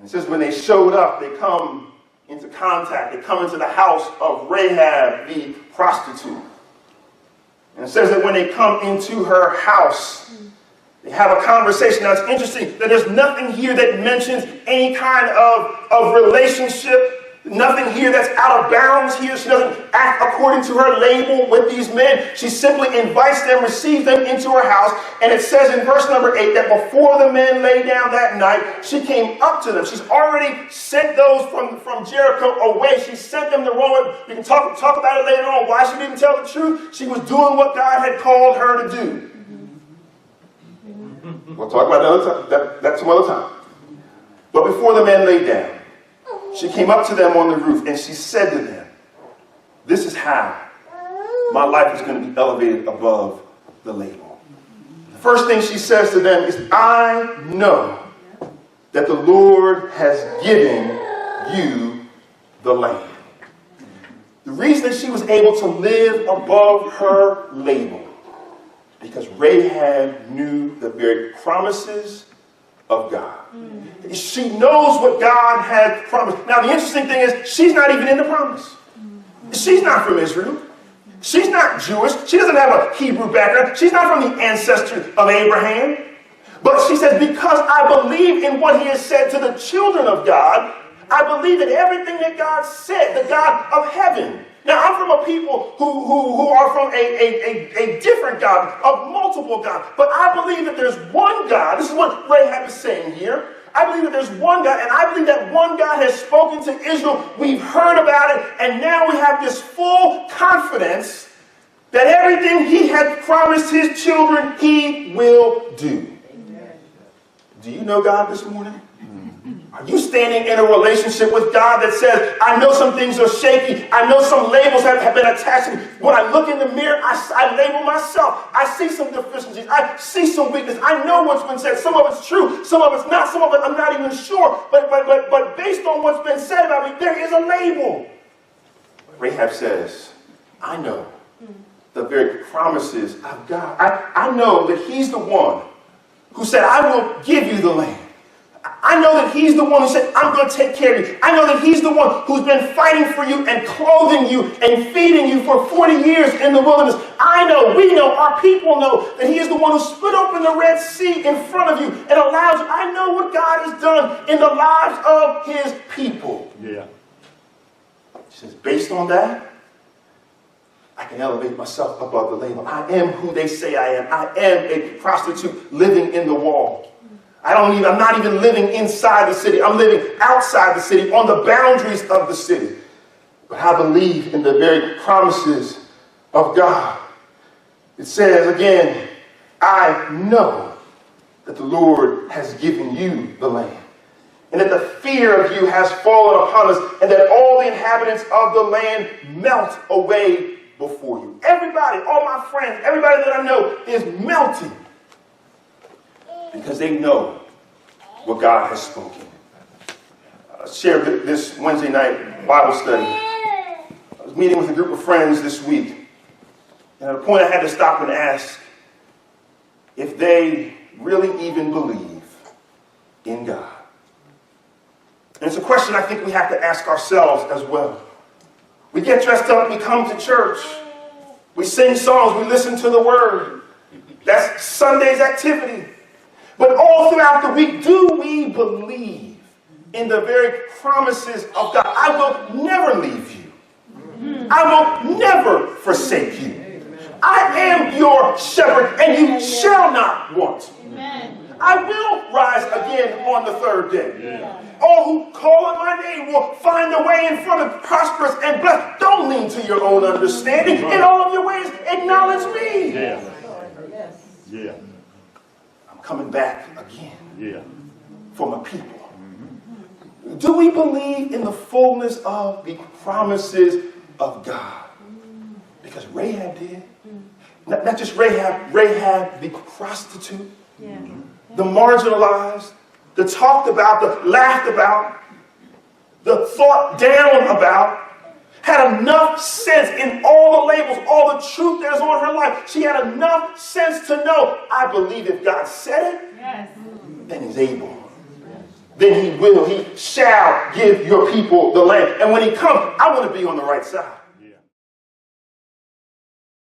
And it says when they showed up, they come into contact. They come into the house of Rahab, the prostitute. And it says that when they come into her house, they have a conversation. Now, it's interesting that there's nothing here that mentions any kind of relationship. Nothing here that's out of bounds here. She doesn't act according to her label with these men. She simply invites them, receives them into her house. And it says in verse number 8 that before the men lay down that night, she came up to them. She's already sent those from Jericho away. She sent them the wrong way. We can talk about it later on. Why she didn't tell the truth? She was doing what God had called her to do. We'll talk about that some other time. But before the men lay down, she came up to them on the roof and she said to them, this is how my life is going to be elevated above the label. The first thing she says to them is, I know that the Lord has given you the land. The reason that she was able to live above her label, because Rahab knew the very promises of God. She knows what God had promised. Now, the interesting thing is, she's not even in the promise. She's not from Israel. She's not Jewish. She doesn't have a Hebrew background. She's not from the ancestry of Abraham. But she says, because I believe in what he has said to the children of God, I believe that everything that God said, the God of heaven. Now, I'm from a people who are from a different God, of multiple gods. But I believe that there's one God. This is what Rahab is saying here. I believe that there's one God, and I believe that one God has spoken to Israel. We've heard about it, and now we have this full confidence that everything he had promised his children, he will do. Do you know God this morning? Are you standing in a relationship with God that says, I know some things are shaky. I know some labels have been attached to me. When I look in the mirror, I label myself. I see some deficiencies. I see some weakness. I know what's been said. Some of it's true. Some of it's not. Some of it I'm not even sure. But based on what's been said about me, there is a label. Rahab says, I know the very promises of God. I know that he's the one who said, I will give you the land. I know that he's the one who said, I'm going to take care of you. I know that he's the one who's been fighting for you and clothing you and feeding you for 40 years in the wilderness. I know, we know, our people know that he is the one who split open the Red Sea in front of you and allowed you. I know what God has done in the lives of his people. Yeah. She says, based on that, I can elevate myself above the label. I am who they say I am. I am a prostitute living in the wall. I'm not even living inside the city. I'm living outside the city, on the boundaries of the city. But I believe in the very promises of God. It says again, I know that the Lord has given you the land, and that the fear of you has fallen upon us, and that all the inhabitants of the land melt away before you. Everybody, all my friends, everybody that I know is melting, because they know what God has spoken. I shared this Wednesday night Bible study. I was meeting with a group of friends this week, and at a point I had to stop and ask if they really even believe in God. And it's a question I think we have to ask ourselves as well. We get dressed up, we come to church, we sing songs, we listen to the word. That's Sunday's activity. But all throughout the week, do we believe in the very promises of God? I will never leave you. I will never forsake you. I am your shepherd, and you shall not want. I will rise again on the third day. All who call on my name will find the way in front of prosperous and blessed. Don't lean to your own understanding. In all of your ways, acknowledge me. Yeah. I'm coming back again for my people. Do we believe in the fullness of the promises of God? Because Rahab did. Not just Rahab the prostitute. The marginalized, the talked about, the laughed about, the thought down about, had enough sense in all the labels, all the truth there's on her life. She had enough sense to know, I believe if God said it, then he's able. then he shall give your people the land. And when he comes, I want to be on the right side.